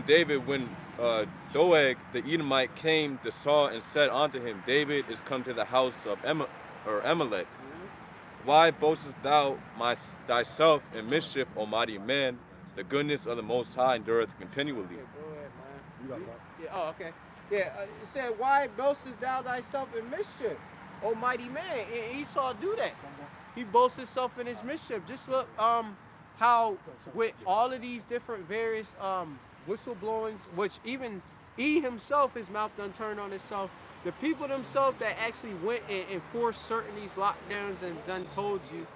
David, when Doeg the Edomite came to Saul and said unto him, David is come to the house of Amalek. Why boastest thou thyself in mischief, O mighty man? The goodness of the Most High endureth continually. Yeah, go ahead, man. Yeah, oh, okay. Yeah, it said, why boastest thou thyself in mischief, O mighty man? And Esau do that. He boasts himself in his mischief. Just look how with all of these different various whistleblowings, which even he himself, his mouth done turned on himself. The people themselves that actually went and enforced certain these lockdowns and done told you,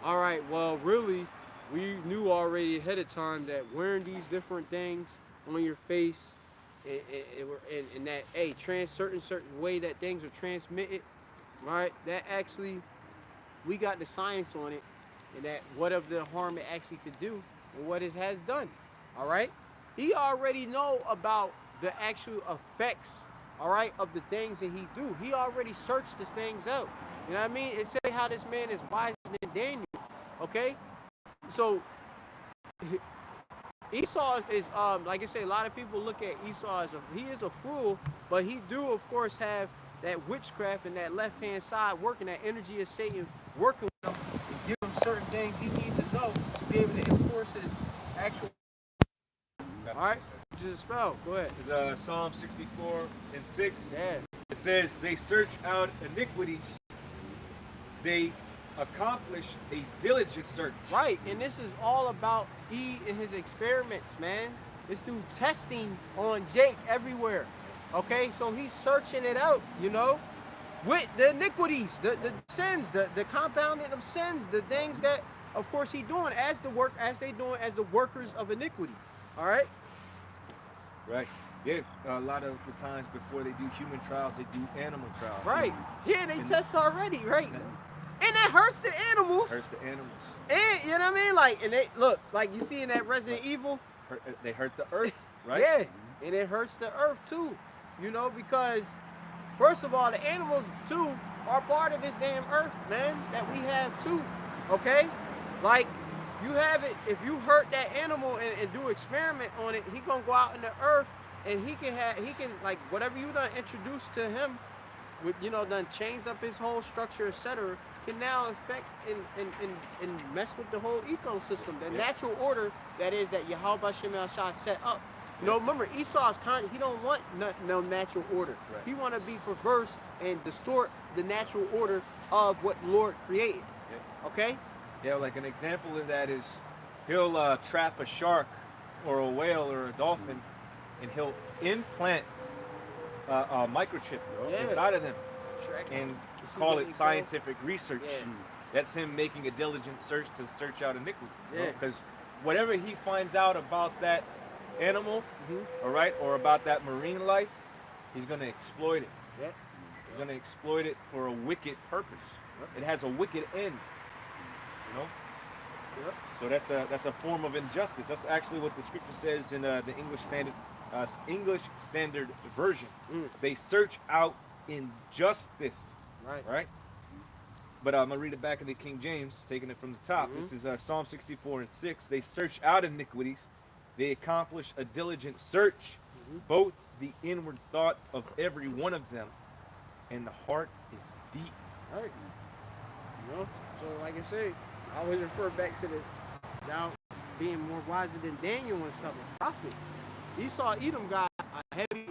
all right, well, really, we knew already ahead of time that wearing these different things on your face and that, hey, certain way that things are transmitted, all right, that actually, we got the science on it, and that what of the harm it actually could do and what it has done, all right? He already know about the actual effects, all right, of the things that he do. He already searched these things out. You know what I mean? It say how this man is wiser than Daniel, okay? So Esau is, like I say, a lot of people look at Esau as he is a fool, but he do, of course, have that witchcraft and that left-hand side working, that energy of Satan working with him and give him certain things he needs to know to be able to enforce his actual. All right, just spell. Go ahead. It's Psalm 64:6. Yeah. It says, they search out iniquities. They accomplish a diligent search. Right, and this is all about E and his experiments, man. This dude testing on Jake everywhere. Okay, so he's searching it out, you know, with the iniquities, the sins, the compounding of sins, the things that, of course, he doing as the workers of iniquity. All right. Right. Yeah. A lot of the times before they do human trials, they do animal trials. Right. Yeah, they test already, right? And that hurts the animals. Hurts the animals. And you know what I mean? Like, and they look like you see in that Resident Evil. They hurt the earth, right? Yeah, and it hurts the earth too. You know, because first of all, the animals too are part of this damn earth, man, that we have too. Okay? Like, you have it, if you hurt that animal and do experiment on it, he gonna go out in the earth and he can like whatever you done introduce to him, with, you know, done change up his whole structure, etc., can now affect and mess with the whole ecosystem, the natural order that is that Yakalba Page set up. You know, remember, Esau's he don't want no natural order. Right. He want to be perverse and distort the natural order of what Lord created. Yeah. Okay? Yeah, like an example of that is he'll trap a shark or a whale or a dolphin, and he'll implant a microchip inside of them and call it scientific research. Yeah. That's him making a diligent search to search out iniquity. Yeah. Because whatever he finds out about that animal, all right, or about that marine life, he's going to exploit it. Yeah. He's going to exploit it for a wicked purpose. Yep. It has a wicked end, you know. Yep. So that's a form of injustice. That's actually what the scripture says in the English Standard Version. They search out injustice. Right. Right. But I'm gonna read it back in the King James, taking it from the top. This is Psalm 64:6. They search out iniquities. They accomplish a diligent search, both the inward thought of every one of them, and the heart is deep. Right. You know, so like I say, I always refer back to the now being more wiser than Daniel and stuff. A prophet. Esau, Edom got a heavy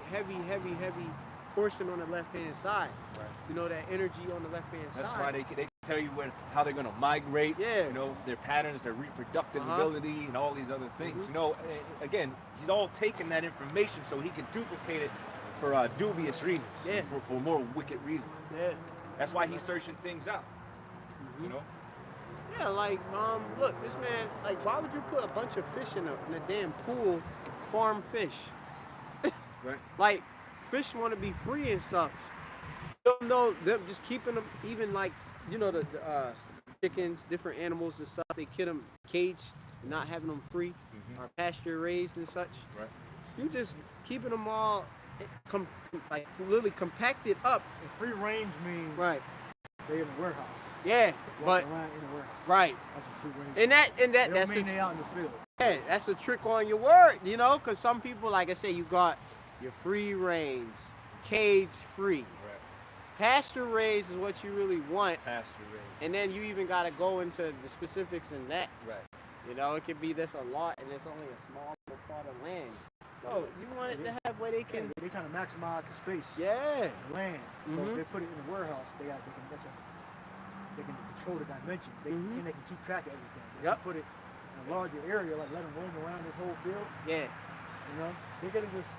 portion on the left-hand side. Right. You know, that energy on the left-hand side. That's why they can tell you how they're going to migrate. Yeah. You know, their patterns, their reproductive ability, and all these other things. You know, again, he's all taking that information so he can duplicate it for dubious reasons. Yeah. For more wicked reasons. Yeah. That's why he's searching things out. You know. Yeah, like look, this man, like, why would you put a bunch of fish in a damn pool, farm fish? Right. Like, fish want to be free and stuff. You don't know them just keeping them, even like, you know, the chickens, different animals and stuff. They keep them caged, not having them free, or pasture raised and such. Right. You just keeping them all like literally compacted up. And free range means they in a warehouse. Yeah, but around in a warehouse. Right. That's a free range. And that's they out in the field. Yeah, that's a trick on your word, you know, because some people, like I say, you got your free range, cage free. Right. Pasture raised is what you really want. Pasture raised. And then you even got to go into the specifics in that. Right. You know, it could be this a lot and it's only a small little part of land. No, you want it to have where they can. They trying to maximize the space. Yeah. Land. So if they put it in the warehouse, they can control the dimensions. And they can keep track of everything. If you put it in a larger area, like let them roam around this whole field. Yeah. You know, they gotta just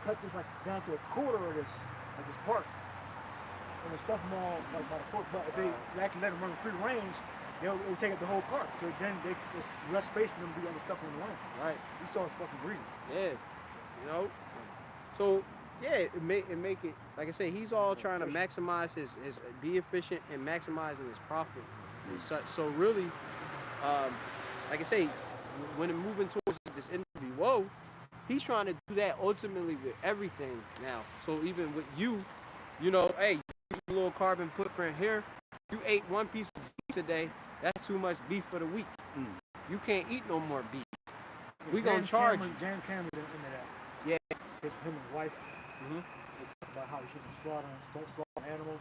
cut this like down to a quarter of this, like this park. And they stuff them all like by the park. But if they actually let them run free range, it'll take up the whole park. So then there's less space for them to do other stuff on the land. Right. Esau's fucking greedy. Yeah. You know? So yeah, it make it, like I say, he's all trying to maximize his be efficient and maximizing his profit and such. So really, like I say, when moving towards this NWO, he's trying to do that ultimately with everything now. So even with you know, hey, a little carbon footprint here. You ate one piece of beef today. That's too much beef for the week. You can't eat no more beef. We gonna charge you. Jan Cameron into that. Yeah. Him and his wife. About how you shouldn't don't slaughter animals.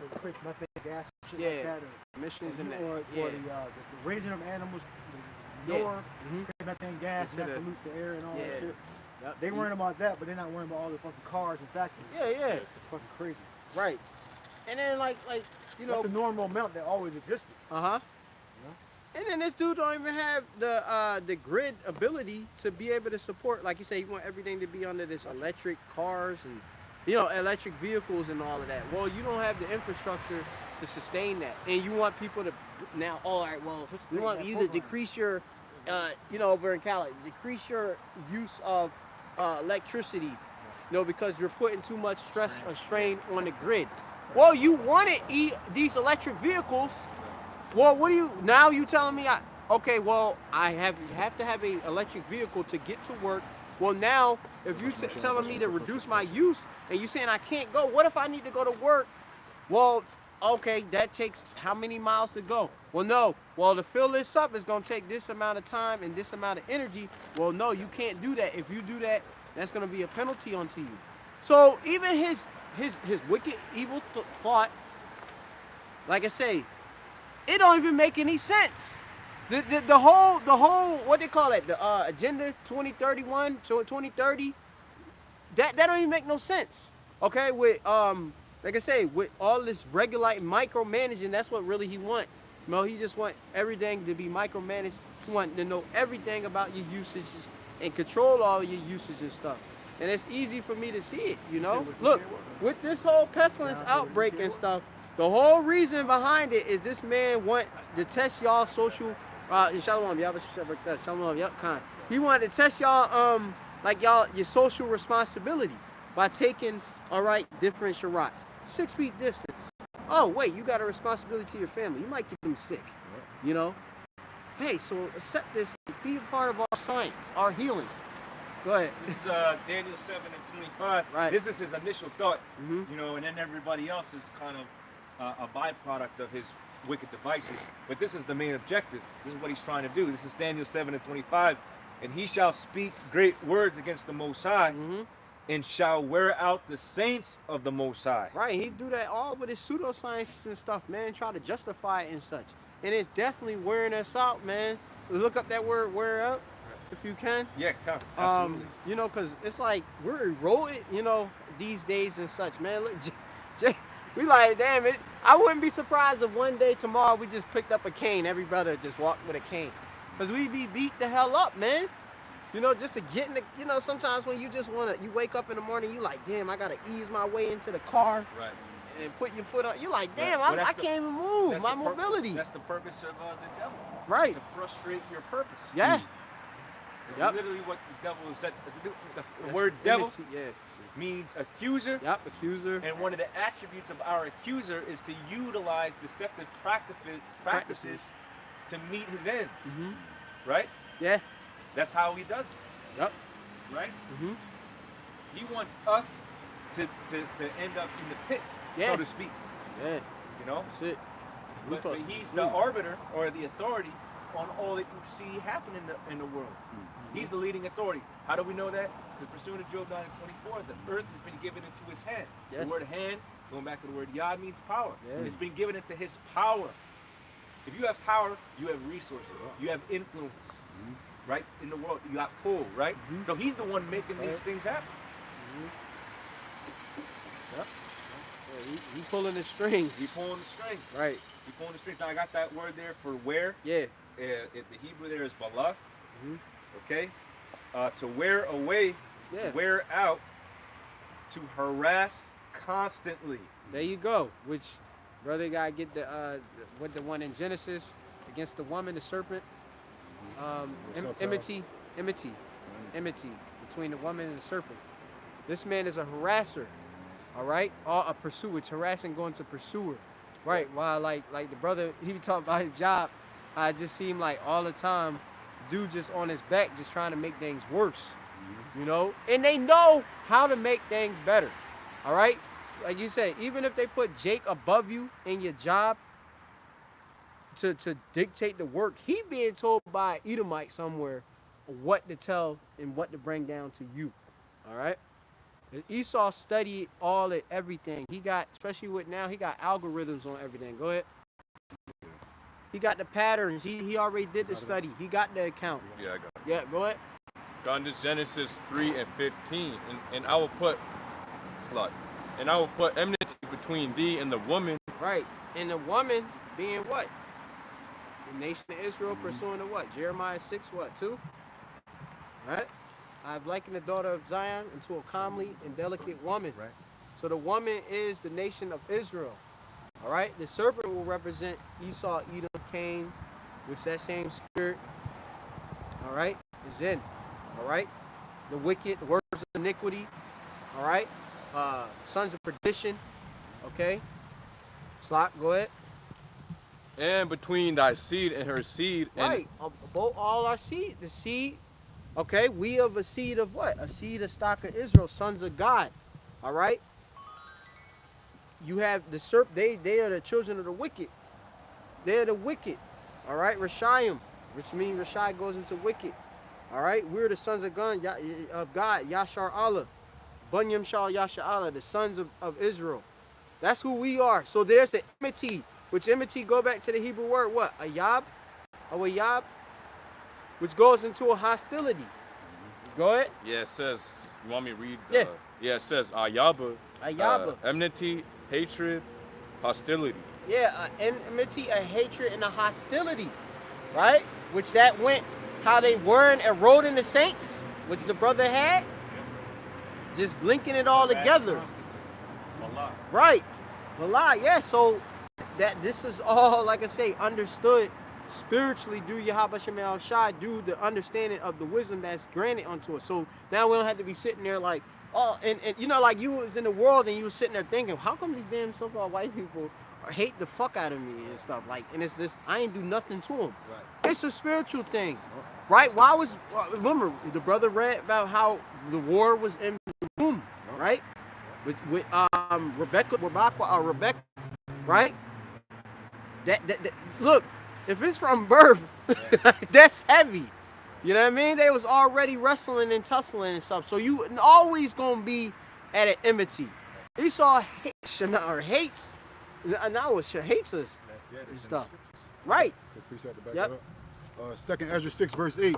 It creates methane gas and shit like that. Or emissions in that. Or the raising of animals, manure, creates methane gas, and that pollutes the air and all that shit. Yep. They worrying about that, but they're not worrying about all the fucking cars and factories. Yeah. It's fucking crazy. Right. And then like you know, the normal amount that always existed. And then this dude don't even have the grid ability to be able to support, like you say, you want everything to be under this electric cars and, you know, electric vehicles and all of that. Well, you don't have the infrastructure to sustain that. And you want people to now, all right, well, we want you to decrease your, you know, over in Cali, decrease your use of electricity, you know, because you're putting too much stress or strain on the grid. Well, you wanted these electric vehicles. Well, what do you, now you telling me, okay, well, I have to have an electric vehicle to get to work. Well, now, if you're telling me to reduce my use and you saying I can't go, what if I need to go to work? Well, okay, that takes how many miles to go? Well, no. Well, to fill this up, it's going to take this amount of time and this amount of energy. Well, no, you can't do that. If you do that, that's going to be a penalty onto you. So even his wicked, evil thought, like I say, it don't even make any sense. The whole what they call it, the agenda 2031 to 2030, that don't even make no sense. Okay, with like I say, with all this regulating, micromanaging, that's what really he want. You know, he just want everything to be micromanaged. He want to know everything about your usages and control all your usage and stuff. And it's easy for me to see it, you know. Look, with this whole pestilence outbreak and stuff, the whole reason behind it is this man want to test y'all social, shalom, shalom, he wanted to test y'all, like y'all, your social responsibility by taking, all right, different sharats. 6 feet distance. Oh, wait, you got a responsibility to your family. You might get them sick, you know. Hey, so accept this, be a part of our science, our healing. Go ahead. This is Daniel 7:25. Right. This is his initial thought, you know, and then everybody else is kind of a byproduct of his wicked devices. But this is the main objective. This is what he's trying to do. This is Daniel 7:25. And he shall speak great words against the Most High, and shall wear out the saints of the Most High. Right, he do that all with his pseudosciences and stuff, man, try to justify it and such. And it's definitely wearing us out, man. Look up that word, wear out, if you can. Yeah, absolutely. You know, because it's like, we're eroded, you know, these days and such, man. Look, we like, damn it. I wouldn't be surprised if one day tomorrow we just picked up a cane. Every brother just walked with a cane. Because we be beat the hell up, man. You know, just to get in the, you know, sometimes when you just want to, you wake up in the morning, you like, damn, I got to ease my way into the car. Right. And put your foot on. You're like, damn, I can't even move. My mobility. That's the purpose of the devil. Right. To frustrate your purpose. Yeah. It's literally what the devil is set to do. The word devil means accuser. Yep, accuser. And one of the attributes of our accuser is to utilize deceptive practices to meet his ends. Right? Yeah. That's how he does it. Yep. Right? He wants us to end up in the pit, so to speak. Yeah. You know? That's it. But he's the arbiter or the authority on all that you see happen in the world. He's the leading authority. How do we know that? Because pursuant to Job 9:24, the earth has been given into his hand. Yes. The word hand, going back to the word yad, means power. Yes. It's been given into his power. If you have power, you have resources. You have influence, right? In the world, you got pull, right? So he's the one making these things happen. Yep. Yeah, he pulling the strings. He pulling the strings. Right. He pulling the strings. Now I got that word there for wear. Yeah. The Hebrew there is bala. Okay. To wear away, wear out, to harass constantly. There you go. Which, brother, gotta get the with the one in Genesis against the woman, the serpent. Enmity between the woman and the serpent. This man is a harasser. All right, or a pursuer. It's harassing going to pursuer. Right. While like the brother, he talked about his job. I just seemed like all the time, dude just on his back, just trying to make things worse. You know, and they know how to make things better. All right, like you said, even if they put Jake above you in your job to dictate the work, he being told by an Edomite somewhere what to tell and what to bring down to you. All right. Esau studied everything. He got, especially with now, he got algorithms on everything. Go ahead. He got the patterns. He already did the study. He got the account. Yeah, I got it. Yeah, go ahead. God, this Genesis 3:15, and I will put enmity between thee and the woman. Right, and the woman being what? The nation of Israel pursuing the what? Jeremiah 6:2? Right. I've likened the daughter of Zion into a comely and delicate woman. Right. So the woman is the nation of Israel. All right. The serpent will represent Esau, Edom, Cain, which that same spirit, all right, is in. All right. The wicked, the works of iniquity. All right. Sons of perdition. Okay. Slop, go ahead. And between thy seed and her seed. Right. Both all our seed. The seed. Okay, we of a seed of what? A seed of stock of Israel, sons of God. All right? You have the serpent, they are the children of the wicked. They are the wicked. All right, Rashayim, which means Rashai goes into wicked. All right, we're the sons of God, Yashar Allah. Bunyam Shal Yashar Allah, the sons of Israel. That's who we are. So there's the enmity, which enmity go back to the Hebrew word, what? Ayab? Awayab? Which goes into a hostility. Go ahead. Yeah, it says, you want me to read? Yeah. Yeah, it says Ayaba. Enmity, hatred, hostility. Yeah, enmity, a hatred, and a hostility. Right? Which that went how they were and rode in the saints, which the brother had. Just linking it all together. Right. Voila, yeah. So that this is all, like I say, understood spiritually through Yahweh Shemel Shai, through the understanding of the wisdom that's granted unto us. So now we don't have to be sitting there like, oh, and you know, like you was in the world and you was sitting there thinking, how come these damn so-called white people hate the fuck out of me and stuff, like, and it's this, I ain't do nothing to them. Right. It's a spiritual thing, right? Why was, remember, the brother read about how the war was in the womb, right? With Rebecca, right? That look, if it's from birth, that's heavy. You know what I mean? They was already wrestling and tussling and stuff. So you always gonna be at an enmity. Esau hates, and now hates us and stuff. Right. Yep. 2nd Ezra 6 verse 8.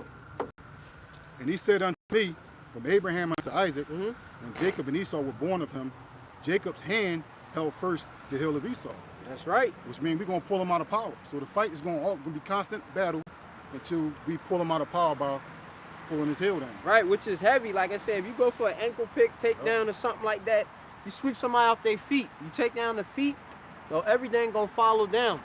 And he said unto me, from Abraham unto Isaac, and Jacob and Esau were born of him, Jacob's hand held first the hill of Esau. That's right. Which means we're going to pull him out of power. So the fight is going to be constant battle until we pull him out of power by pulling his heel down. Right, which is heavy. Like I said, if you go for an ankle pick, takedown or something like that, you sweep somebody off their feet. You take down the feet, so everything going to follow down.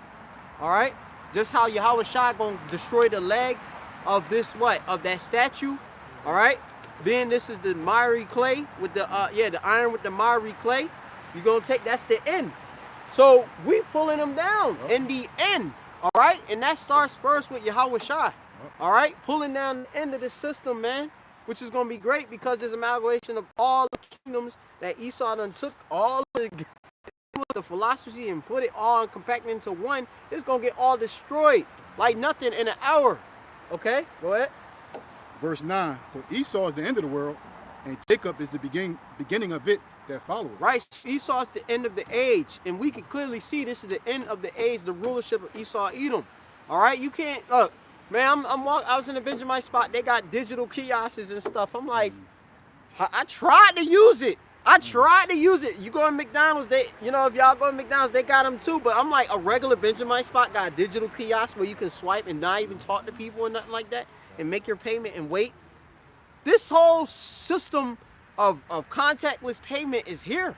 All right? Just how Yahweh Shai going to destroy the leg of this what? Of that statue. All right? Then this is the miry clay with the, the iron with the miry clay. You're going to take, that's the end. So we pulling them down in the end, all right? And that starts first with Yahweh Shai, all right? Pulling down the end of the system, man, which is going to be great because there's an amalgamation of all the kingdoms that Esau done took, all the us the philosophy and put it all and compact it into one, it's going to get all destroyed like nothing in an hour. Okay, go ahead. Verse 9, for Esau is the end of the world, and Jacob is the beginning of it that followeth. Right, Esau is the end of the age, and we can clearly see this is the end of the age, the rulership of Esau Edom. All right, you can't, look, man, I was in the Benjamin spot, they got digital kiosks and stuff. I'm like, I tried to use it. You go to McDonald's, if y'all go to McDonald's, they got them too. But I'm like, a regular Benjamin spot got a digital kiosk where you can swipe and not even talk to people and nothing like that, and make your payment and wait. This whole system of contactless payment is here.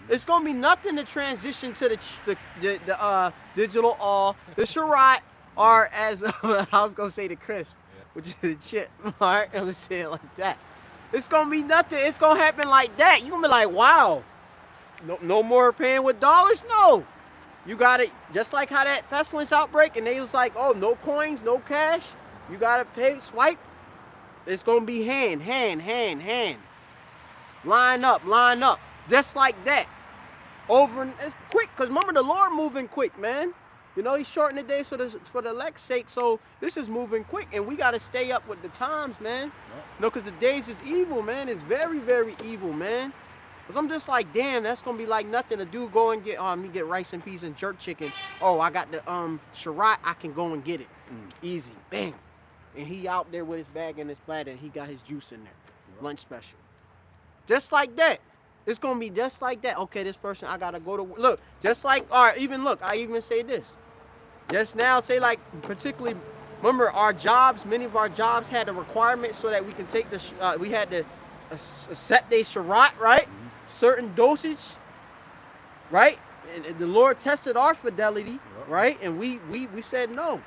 It's gonna be nothing to transition to the digital all, the Sherrod, or as I was gonna say the crisp, which is the chip. All right, I'm gonna say it like that. It's gonna be nothing. It's gonna happen like that. You're gonna be like, wow, no more paying with dollars. No, you got it. Just like how that pestilence outbreak, and they was like, oh, no coins, no cash. You gotta pay, swipe. It's gonna be hand. Line up. Just like that. Over, and it's quick, because remember, the Lord moving quick, man. You know, He shortened the days for the elect's sake, so this is moving quick, and we gotta stay up with the times, man. No, because the days is evil, man. It's very, very evil, man. Because I'm just like, damn, that's gonna be like nothing to do. Go and get me get rice and peas and jerk chicken. Oh, I got the Sherrod, I can go and get it. Easy, bang. And he out there with his bag and his platter, and he got his juice in there. Lunch special. Just like that. It's going to be just like that. Okay, this person, I got to go to work. Look, just like, all right, even look, I even say this. Just now, say like, particularly, remember our jobs, many of our jobs had a requirement so that we can take the, we had to set their Sherrod, right? Certain dosage, right? And the Lord tested our fidelity, right? And we said no.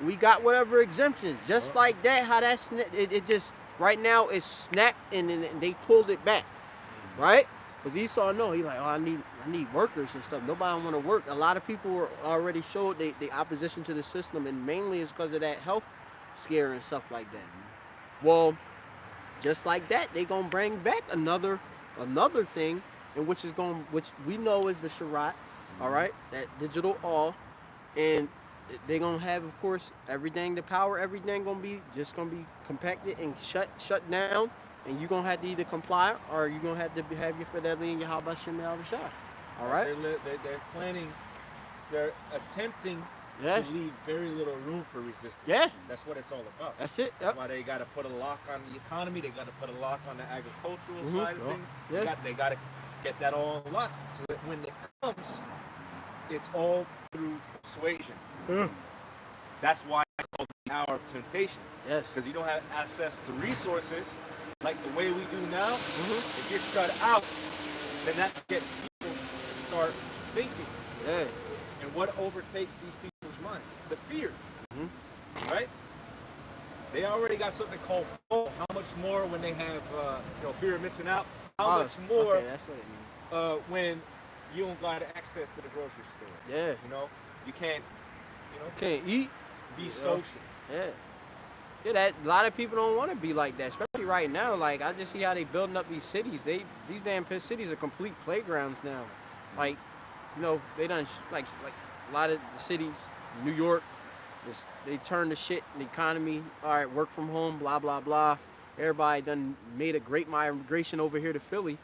We got whatever exemptions. Just like that, how that's, it just, right now it's snapped and then they pulled it back, right? Because Esau know, he like, oh, I need workers and stuff. Nobody want to work. A lot of people were already showed the opposition to the system, and mainly it's because of that health scare and stuff like that. Well, just like that, they gonna bring back another thing, and which we know is the Sherrod, all right, that digital all, and they're gonna have, of course, everything, the power, everything gonna be compacted and shut down, and you're gonna have to either comply or you're gonna have to have your fidelity and your how about Shah. All right. They're attempting to leave very little room for resistance. Yeah. That's what it's all about. That's it. That's why they got to put a lock on the economy. They got to put a lock on the agricultural side of things. They got to get that all locked so that when it comes, it's all through persuasion. That's why I call it the hour of temptation. Yes. Because you don't have access to resources like the way we do now. If you're shut out, then that gets people to start thinking. Yeah. And what overtakes these people's minds? The fear. Right? They already got something called FOMO. How much more when they have fear of missing out? How much more that's what it means. when you don't got access to the grocery store? Yeah. You can't, can't eat. Be social. Yeah. Yeah, that a lot of people don't want to be like that, especially right now. Like, I just see how they building up these cities. These damn cities are complete playgrounds now. Like, they done like a lot of the cities, New York, they turned the shit in the economy. All right, work from home, blah blah blah. Everybody done made a great migration over here to Philly.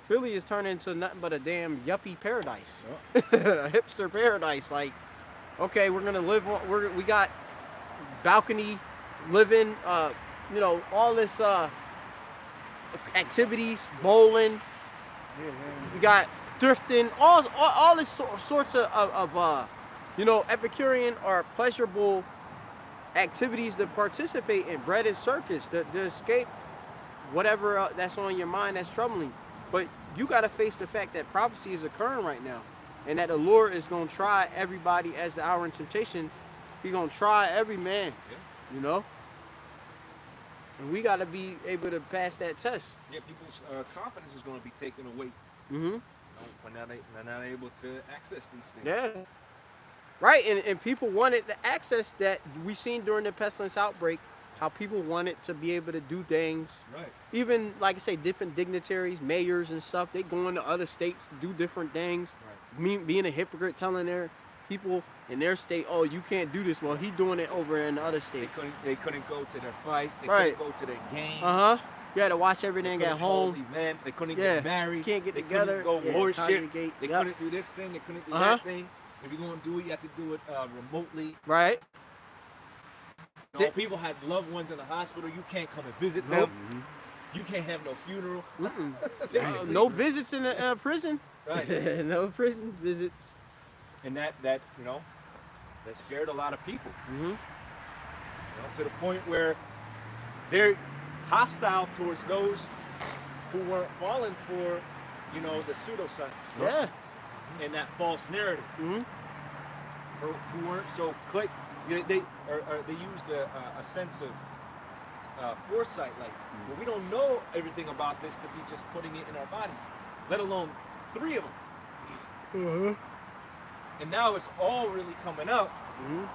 Philly is turning into nothing but a damn yuppie paradise, a hipster paradise. Like, okay, we're gonna live on. We got balcony living, all this activities, bowling. We got thrifting, all this sorts of Epicurean or pleasurable activities to participate in. Bread and circus to escape whatever that's on your mind that's troubling. But you got to face the fact that prophecy is occurring right now, and that the Lord is going to try everybody as the hour in temptation. He's going to try every man, and we got to be able to pass that test. Yeah, people's confidence is going to be taken away. Mm-hmm. When they're not able to access these things. Yeah. Right, and people wanted the access that we seen during the pestilence outbreak, how people wanted to be able to do things. Right. Even, like I say, different dignitaries, mayors and stuff, they go into other states to do different things. Right. being a hypocrite, telling their people in their state, oh, you can't do this. Well, he doing it over in the other state. They couldn't go to their fights. They Right. couldn't go to their games. You had to watch everything They at couldn't home. hold events. They couldn't Yeah. get married. Can't get they together. couldn't go Yeah, worship. congregate. They Yep. couldn't do this thing. They couldn't do that thing. If you're going to do it, you have to do it remotely. Right. You know, people had loved ones in the hospital. You can't come and visit them. You can't have no funeral. No visits in the prison. Right. No prison visits. And that you know, that scared a lot of people. You know, to the point where they're hostile towards those who weren't falling for, you know, the pseudoscience. Yeah. And that false narrative. Or who weren't so quick. They used a sense of foresight, like, well, we don't know everything about this to be just putting it in our body, let alone 3 of them. And now it's all really coming out,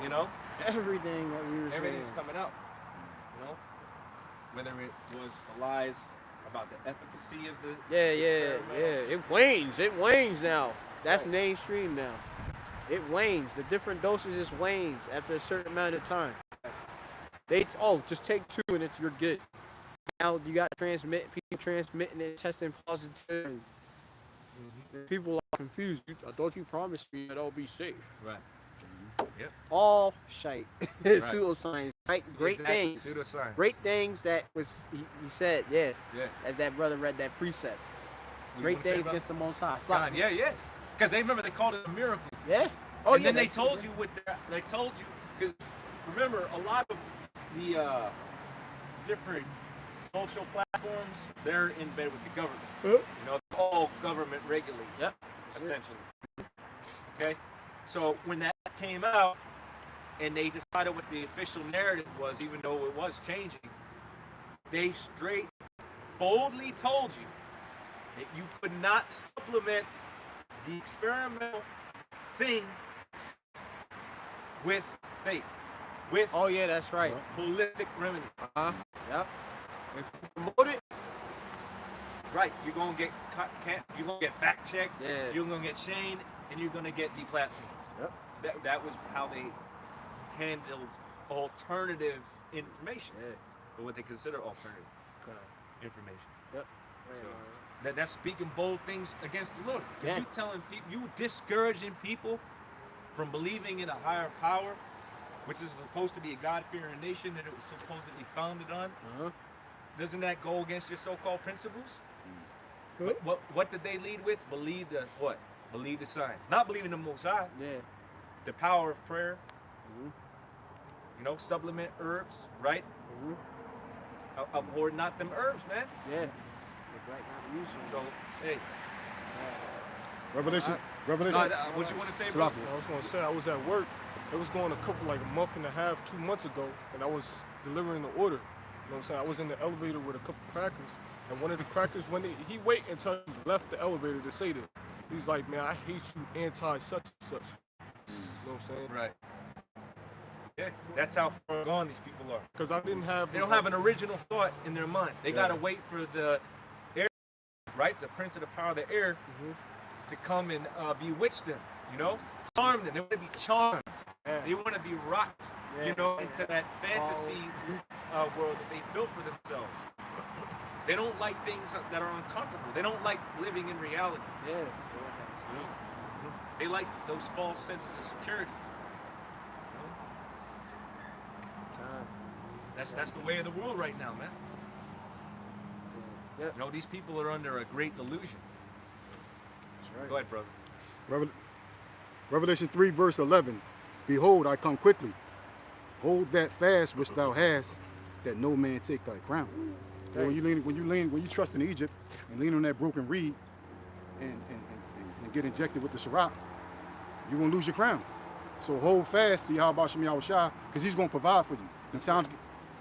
you know? Everything that we were Everything's saying. coming out, you know? Whether it was the lies about the efficacy of the experiments. It wanes now. That's mainstream now. It wanes. The different dosages wanes after a certain amount of time. Just take 2 and you're good. Now you got people transmitting it, testing positive. And people are confused. I thought you promised me that I'll be safe. Right. Yep. All shite. Pseudoscience. Right? Great Exactly. things. Pseudoscience. Great things that was he said, Yeah. as that brother read that precept. You Great wanna say things about against the Most High. God, yeah. Because they told it a miracle. Yeah. And then they told you because remember, a lot of the different social platforms, they're in bed with the government. You know, they're all government regulated. Yep. Essentially. Okay? So when that came out and they decided what the official narrative was, even though it was changing, they straight boldly told you that you could not supplement the experimental thing with faith, with Oh yeah, that's right. holistic remedy. Yep. If you promote it, Right, you're gonna get you're gonna get fact checked. Yeah. You're gonna get shamed, and you're gonna get deplatformed. Yep. That was how they handled alternative information, or what they consider alternative information. Yep. So that's speaking bold things against the Lord. Yeah. You telling people, you discouraging people from believing in a higher power, which is supposed to be a God-fearing nation that it was supposedly founded on. Doesn't that go against your so-called principles? What did they lead with? Believe the what? Believe the science. Not believing the Most High. Yeah. The power of prayer. You know, supplement herbs, right? Abhor not them herbs, man. Yeah. So, hey. Revelation. What you want to say, bro? I was going to say, I was at work. It was going a month and a half, 2 months ago, and I was delivering the order. You know what I'm saying? I was in the elevator with a couple crackers, and one of the crackers, he wait until he left the elevator to say this. He's like, man, I hate you anti-such and such. You know what I'm saying? Right. Yeah, that's how far gone these people are. Because I didn't have... They don't have an original thought in their mind. They got to wait for the air, right? The prince of the power of the air to come and bewitch them, you know? Charm them. They want to be charmed. They want to be rocked, you know, into that fantasy world that they built for themselves. They don't like things that are uncomfortable. They don't like living in reality. Yeah. They like those false senses of security. That's the way of the world right now, man. Yep. You know, these people are under a great delusion. That's right. Go ahead, brother. Revelation 3 verse 11. Behold, I come quickly. Hold that fast which thou hast, that no man take thy crown. So when you trust in Egypt and lean on that broken reed and get injected with the Sirach, you're gonna lose your crown. So hold fast to Yahweh Shem Yahushua, because he's gonna provide for you.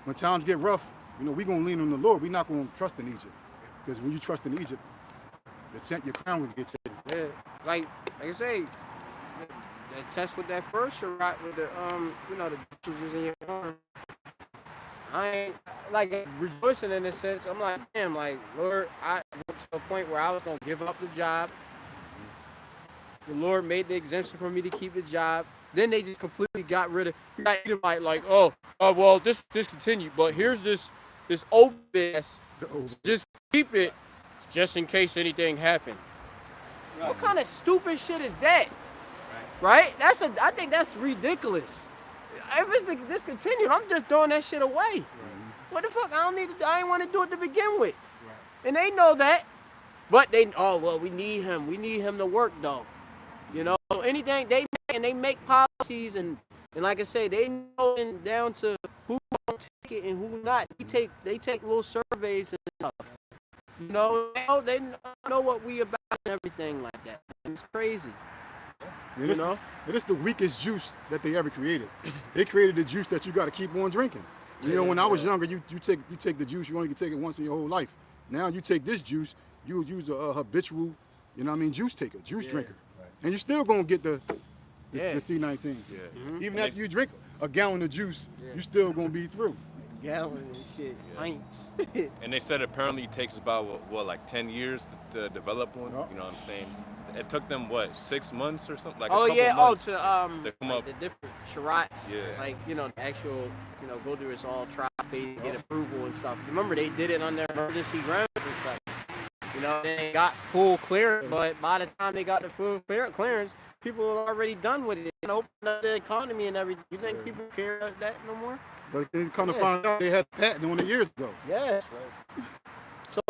When times get rough, you know, we're gonna lean on the Lord. We're not gonna trust in Egypt. Because when you trust in Egypt, your crown will get taken. Yeah. Like I say, that test with that first Sirach with the the changes in your arm. I ain't like rejoicing in a sense. I'm like, damn, like Lord, I went to a point where I was gonna give up the job. The Lord made the exemption for me to keep the job. Then they just completely got rid of. You got Edomite like, well, this continued, but here's this oath that's just keep it, just in case anything happened. Right. What kind of stupid shit is that? Right? I think that's ridiculous. If it's discontinued, I'm just throwing that shit away. Right. What the fuck? I didn't want to do it to begin with. Right. And they know that. But we need him. We need him to work though. You know, anything they make policies and like I say, they know down to who won't take it and who not. They take little surveys and stuff. You know, they know what we about and everything like that. It's crazy. You know? It's the weakest juice that they ever created. They created the juice that you got to keep on drinking. You know, when I was younger, you take the juice, you only can take it once in your whole life. Now you take this juice, you use a habitual, juice taker, juice drinker. Right. And you're still going to get the C19. Yeah. Mm-hmm. Even after you drink a gallon of juice, you're still going to be through. Gallon and shit, pints. And they said apparently it takes about, like 10 years to develop one? Oh. You know what I'm saying? It took them 6 months or something? Like months to come up. The different charats, the actual, go through its all trial phase, get approval and stuff. Remember, they did it on their emergency grounds and stuff. They got full clearance, but by the time they got the full clearance, people were already done with it. And opened up the economy and everything. You think people care about that no more? But they come to find out they had a patent on it years ago. Yeah. Right. So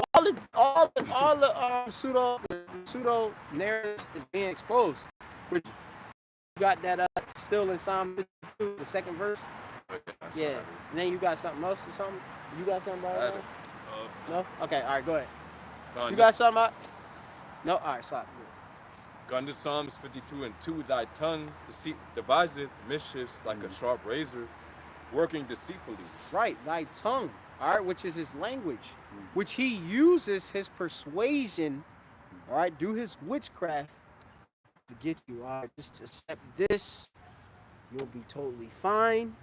all the pseudo narratives is being exposed. Which you got that still in Psalm 52, the second verse. Yeah. And then you got something else or something? You got something about it? No? Okay, all right, go ahead. You got something about? No? All right, stop. Gone to Psalms 52:2, thy tongue deviseth mischiefs like a sharp razor, working deceitfully. Right, thy tongue, all right, which is his language, which he uses his persuasion, all right, do his witchcraft to get you, all right, just accept this, you'll be totally fine,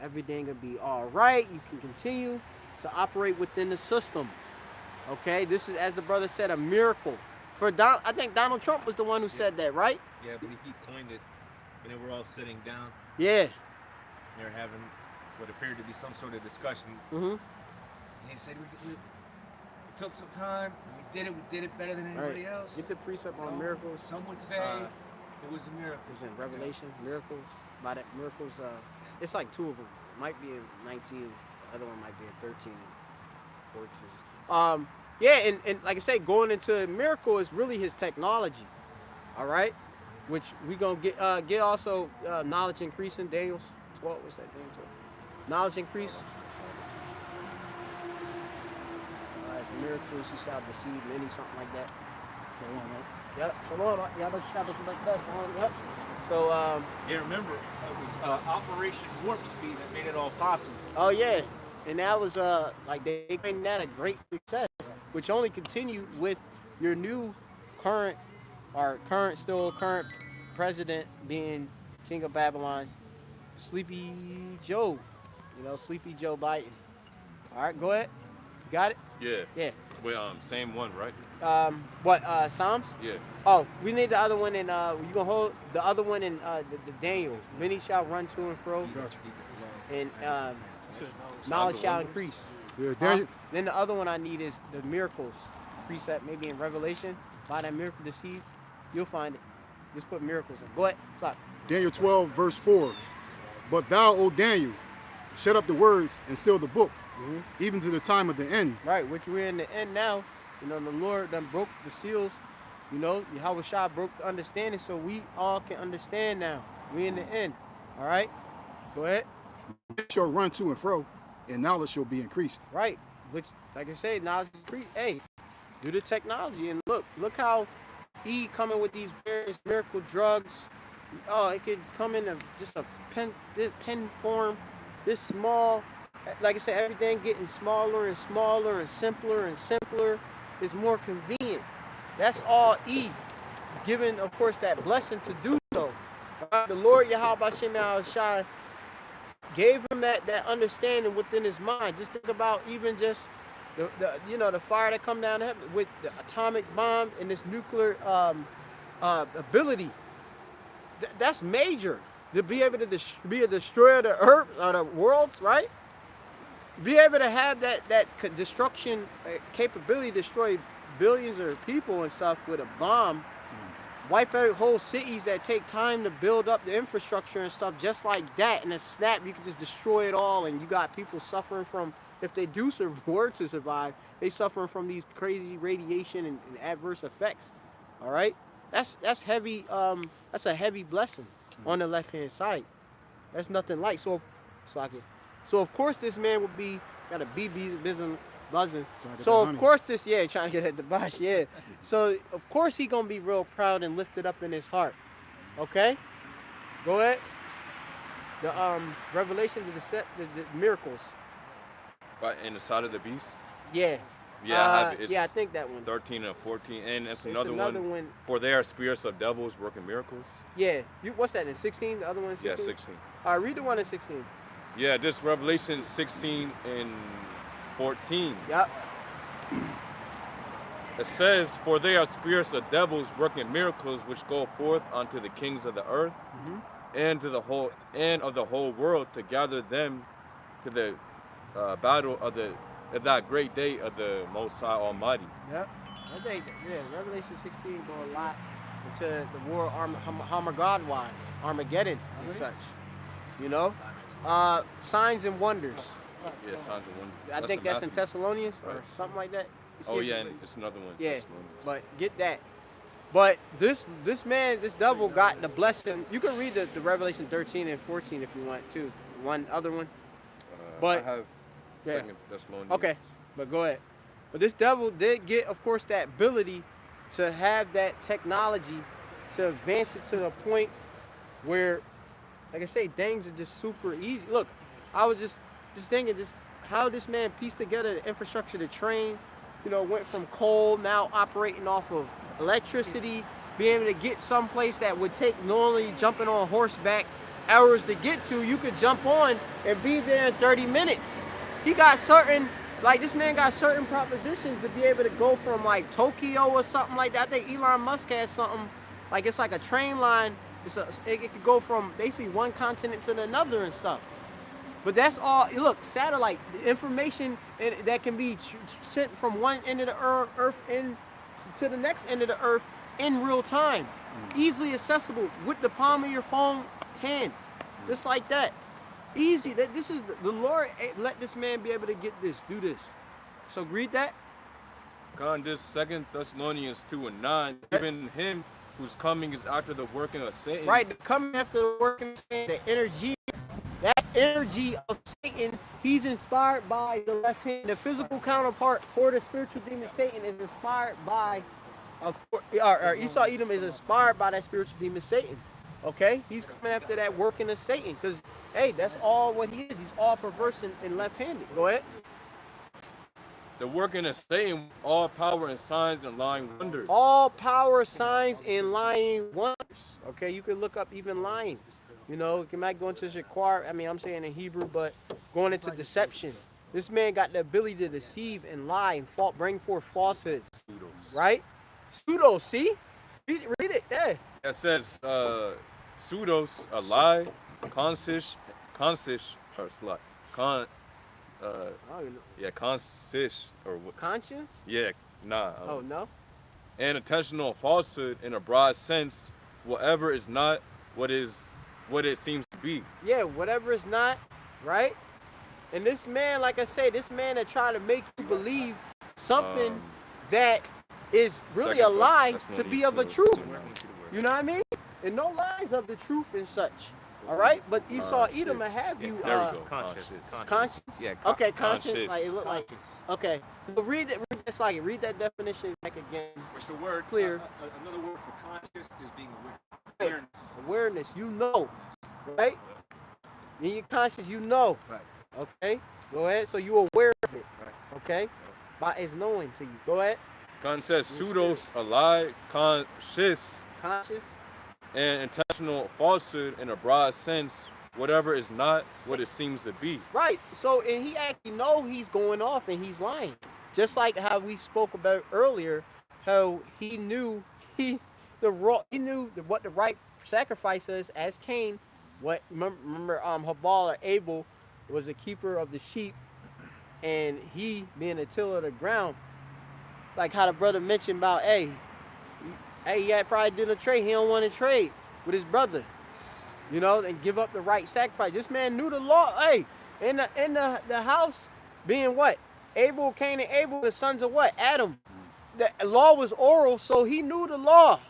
everything will be all right, you can continue to operate within the system, okay? This is, as the brother said, a miracle. I think Donald Trump was the one who said that, right? Yeah, I believe he coined it, and then we're all sitting down. Yeah. They're having what appeared to be some sort of discussion. Mm-hmm. And he said, we took some time, we did it better than anybody else. Get the precept on miracles. Some would say it was a miracle. It's in Revelation, miracles. By that, miracles, it's like two of them. It might be in 19, the other one might be in 13 and 14. Yeah, and like I say, going into a miracle is really his technology, all right? Which we gonna get also knowledge increasing. Daniel's 12, what's that, Daniel 12? Knowledge increase. All right, so miracles, you shall receive many, something like that. Yep, yep. So, yeah, remember, it was Operation Warp Speed that made it all possible. Oh, yeah. And that was, they made that a great success, which only continued with your new current president being King of Babylon, Sleepy Joe. Sleepy Joe Biden. All right, go ahead. You got it? Yeah. Yeah. Well, same one, right? Psalms? Yeah. Oh, we need the other one in, you gonna hold the other one in the Daniel. Many shall run to and fro. And, knowledge shall increase. Yeah, Daniel. Then the other one I need is the miracles precept, maybe in Revelation. By that miracle deceived, you'll find it. Just put miracles in. Go ahead, stop. Daniel 12, verse 4. But thou, O Daniel, shut up the words and seal the book, even to the time of the end. Right, which we're in the end now. The Lord done broke the seals. Yahweh Shah broke the understanding, so we all can understand now. We in the end. All right, go ahead. It shall run to and fro, and knowledge shall be increased. Right, which, like I say, knowledge is increased. Hey, do the technology, and look how he coming with these various miracle drugs. Oh, it could come in just a pen form, this small. Like I said, everything getting smaller and smaller and simpler is more convenient. That's all given, of course, that blessing to do so. The Lord Yahweh Shai gave him that understanding within his mind. Just think about even just the fire that come down to heaven with the atomic bomb and this nuclear ability. That's major. To be able to be a destroyer of the earth or the worlds, right? Be able to have that destruction capability, destroy billions of people and stuff with a bomb, wipe out whole cities that take time to build up the infrastructure and stuff, just like that. In a snap, you can just destroy it all, and you got people suffering from, if they do were to survive, they suffering from these crazy radiation and adverse effects. All right, that's heavy. That's a heavy blessing on the left hand side. That's nothing light. So of course this man would be got a BB buzzing. So of course this trying to get at the boss, So of course he gonna be real proud and lifted up in his heart. Okay, go ahead. The revelation of the miracles. Right in the side of the beast. Yeah. Yeah, I have it. It's I think that one. 13 and 14, and it's another one. For they are spirits of devils working miracles. Yeah. What's that in 16? The other one in 16? Yeah, 16. All right, read the one in 16. Yeah, this Revelation 16 and 14. Yep. It says, for they are spirits of devils working miracles which go forth unto the kings of the earth and to the whole of the whole world to gather them to the battle of that great day of the Most High Almighty. Yep. I think Revelation 16 go a lot into the war Armageddon and such. You know? Signs and wonders. Yeah, signs and wonders. I think that's in Thessalonians or something like that. Oh yeah, and it's another one. Yeah, but get that. But this man, this devil got the blessing. You can read the Revelation 13 and 14 if you want to. One other one. But I have Second Thessalonians. Okay, but go ahead. But this devil did get, of course, that ability to have that technology to advance it to the point where, like I say, things are just super easy. Look, I was just thinking how this man pieced together the infrastructure, the train, went from coal, now operating off of electricity, being able to get someplace that would take normally jumping on horseback hours to get to, you could jump on and be there in 30 minutes. He got this man got certain propositions to be able to go from like Tokyo or something like that. I think Elon Musk has something, like it's like a train line. It could go from basically one continent to another and stuff. But that's all, look, satellite, the information that can be sent from one end of the earth to the next end of the earth in real time. Easily accessible with the palm of your phone hand. Just like that. Easy. This is the Lord let this man be able to get this, do this. So read that. God, this 2 Thessalonians 2 and 9, even him whose coming is after the working of Satan. Right, the coming after the working of Satan, the energy, that energy of Satan, he's inspired by the left hand. The physical counterpart for the spiritual demon Satan is inspired by, or Esau-Edom is inspired by that spiritual demon Satan. Okay, he's coming after that working of Satan, because hey, that's all what he is. He's all perverse and left-handed. Go ahead. The working of Satan, all power and signs and lying wonders. All power, signs, and lying wonders. Okay, you can look up even lying. You might go into Shakar. I'm saying in Hebrew, but going into deception. This man got the ability to deceive and lie and bring forth falsehoods. Pseudos. Right? Pseudos, see? Read it there. It says, pseudos, a lie, consist, or slut. Consist, or what? Conscience? Yeah, nah. Oh, no? And intentional falsehood in a broad sense, whatever is not what it seems to be. Yeah, whatever is not, right? And this man, like I say, this man that try to make you believe something that is really a lie to be of a truth. You know what I mean? And no lies of the truth and such. All right? But Esau-Edom will have you... Conscience? Yeah, okay, conscience. Like, it look like... Okay. So read that definition back again. What's the word? Clear. Another word for conscious is being aware. Awareness. Right? In your conscience, Right. Okay? Go ahead. So you're aware of it. Right. Okay? By its knowing to you. Go ahead. God says pseudos, a lie, conscious, and intentional falsehood in a broad sense, whatever is not what it seems to be. Right. So, and he actually know he's going off and he's lying. Just like how we spoke about earlier, how he knew he what the right sacrifice is as Cain. What remember Habal or Abel was a keeper of the sheep, and he being a tiller of the ground. Like how the brother mentioned about, hey, he had probably doing a trade. He don't want to trade with his brother, you know, and give up the right sacrifice. This man knew the law. Hey, in the house being what? Abel, Cain, and Abel, the sons of what? Adam. The law was oral, so he knew the law.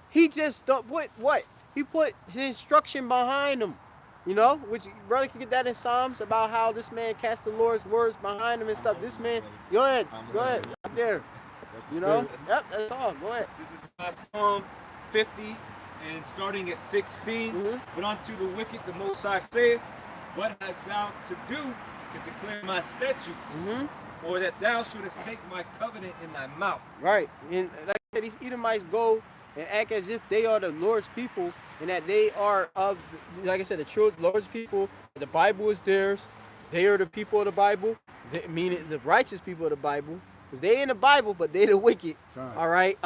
He just put what? He put his instruction behind him. You know, which brother can get that in Psalms about how this man cast the Lord's words behind him and stuff. This man, go ahead, right there. You know, yep, that's all. Go ahead. This is Psalm 50, and starting at 16. But unto the wicked the Most High saith, what hast thou to do to declare my statutes, or that thou shouldest take my covenant in thy mouth? Right, and like I said, these Edomites go and act as if they are the Lord's people, and that they are of, like I said, the true Lord's people. The Bible is theirs. They are the people of the Bible, meaning the righteous people of the Bible. Because they in the Bible, but they the wicked. Right. All right.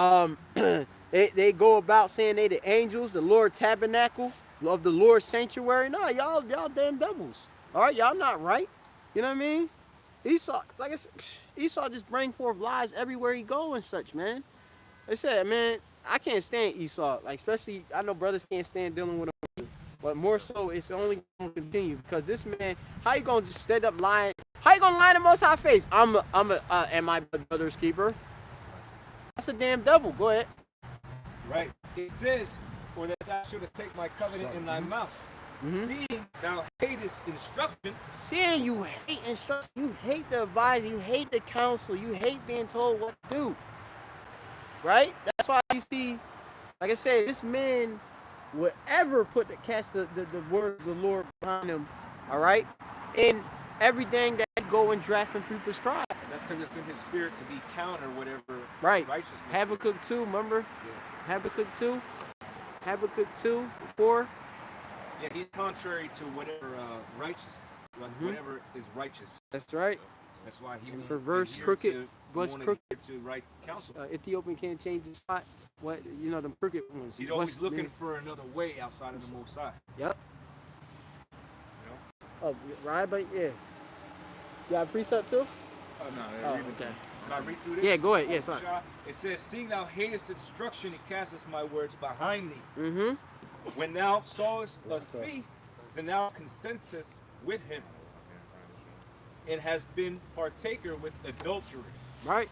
They go about saying they the angels, the Lord tabernacle of the Lord's sanctuary. No, y'all damn devils. All right, y'all not right. You know what I mean? Esau, like I said, Esau just bring forth lies everywhere he go and such, man. They said, man, I can't stand Esau. Like, especially, I know brothers can't stand dealing with him. But more so, it's only going to continue. Because this man, how you going to just straight up lying? How you going to lie to Most High face? Am I brother's keeper? That's a damn devil. Go ahead. Right. It says, or that thou shouldest take my covenant in thy mouth. Seeing thou hatest instruction. Seeing you hate instruction, you hate the advice, you hate the counsel, you hate being told what to do. Right? That's why you see, like I said, this man would ever cast the word of the Lord behind him, all right? And everything that go and draft and pre-prescribe. That's because it's in his spirit to be counter whatever righteousness Habakkuk is. 2, remember? Yeah. Habakkuk 2. Habakkuk 2, 4. Yeah, he's contrary to whatever whatever is righteous. That's right. So that's why he won't perverse, crooked, to right counsel. Ethiopian can't change his spots. What, you know, them crooked ones. He's always looking for another way outside of the Most High. Yep. You know? Oh, right, but yeah. You got a precept too? No, okay. Can I read through this? Yeah, go ahead. Yeah, sorry. It says, seeing thou hatest instruction, he casteth my words behind thee. When thou sawest a thief, then thou consentest with him, and has been partaker with adulterers. Right.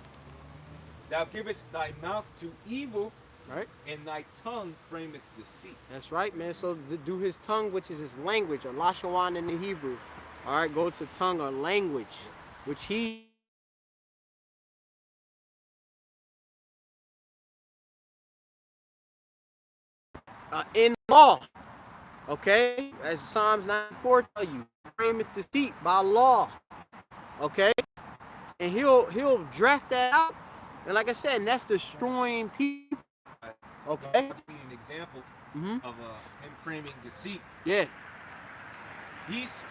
Thou givest thy mouth to evil, right, and thy tongue frameth deceit. That's right, man. So do his tongue, which is his language, or lashawan in the Hebrew. All right, go to tongue or language, which he in law, okay, as Psalms 94 tell you, frameth deceit by law, okay, and he'll draft that out, and like I said, and that's destroying people, okay. I'll give you an example of him framing deceit. Yeah. He's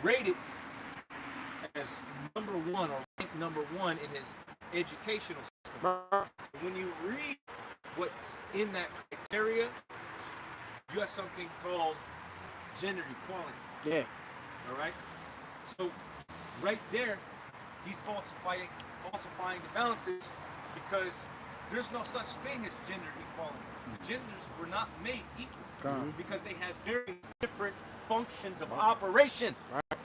rated as number one, or ranked number one in his educational system. When you read what's in that criteria, you have something called gender equality. Yeah. All right. So right there, he's falsifying the balances, because there's no such thing as gender equality. The genders were not made equal because they had very different functions of operation. Right.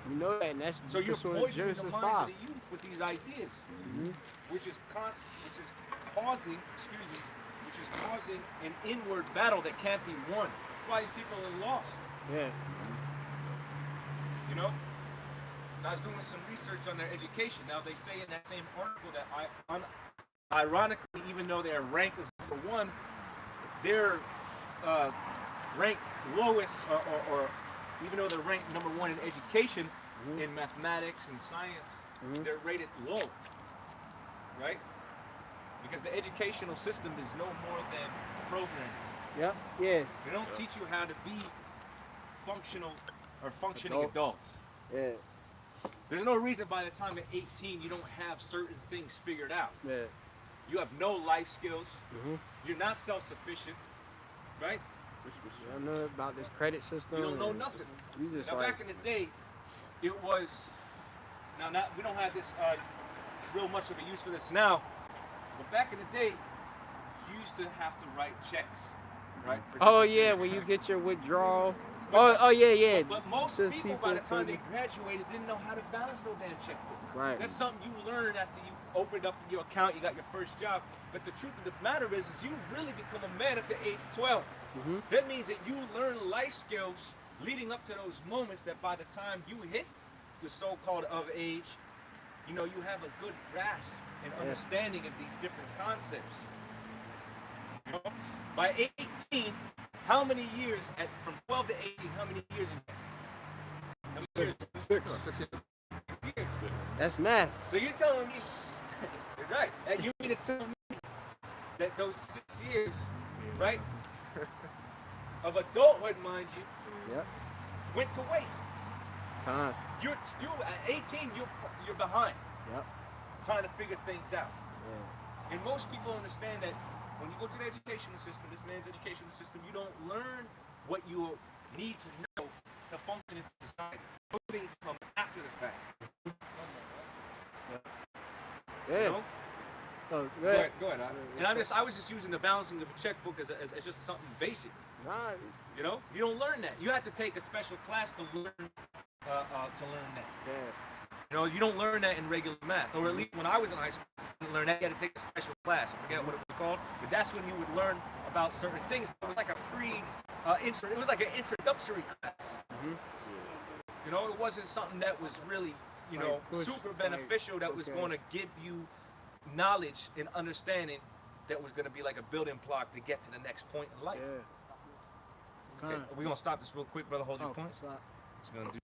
You know that, and that's so you're poisoning the minds 5. of the youth with these ideas, which is causing an inward battle that can't be won. That's why these people are lost. Yeah. You know, I was doing some research on their education. Now they say in that same article that ironically, even though they're ranked as number one, they're ranked lowest, or even though they're ranked number one in education, in mathematics and science, they're rated low, right? Because the educational system is no more than programming. Yep. Yeah. They don't teach you how to be functional or functioning adults. Yeah. There's no reason by the time at 18 you don't have certain things figured out. Yeah. You have no life skills. You're not self-sufficient, right? You don't know about this credit system. You don't know nothing. You just now, back in the day, it was, we don't have this real much of a use for this now, but back in the day, you used to have to write checks, right? Oh yeah, when you get your withdrawal. Oh yeah. But most people, by the time they graduated, didn't know how to balance no damn checkbook. Right. That's something you learned after you opened up your account, you got your first job. But the truth of the matter is you really become a man at the age of 12. That means that you learn life skills leading up to those moments that by the time you hit the so-called of age, you know, you have a good grasp and understanding of these different concepts. You know? By 18, how many years, from 12 to 18, how many years is that? How many years? 6 years. That's math. So you're telling me, you're right, and you mean to tell me that those 6 years, right, of adulthood, mind you, went to waste. Time. You're at 18, you're behind. Trying to figure things out. And most people understand that when you go to the educational system, this man's educational system, you don't learn what you need to know to function in society. Those things come after the fact. You know? Oh, Go ahead. And I was just using the balancing of a checkbook as just something basic. Nah. You know, you don't learn that. You have to take a special class to learn that. You know, you don't learn that in regular math, or at least when I was in high school, I didn't learn that. You had to take a special class. I forget what it was called, but that's when you would learn about certain things. It was like a it was like an introductory class. You know, it wasn't something that was really, you know, super beneficial. That was going to give you knowledge and understanding that was going to be like a building block to get to the next point in life. Okay, we're gonna stop this real quick, brother. Hold your point. Just gonna do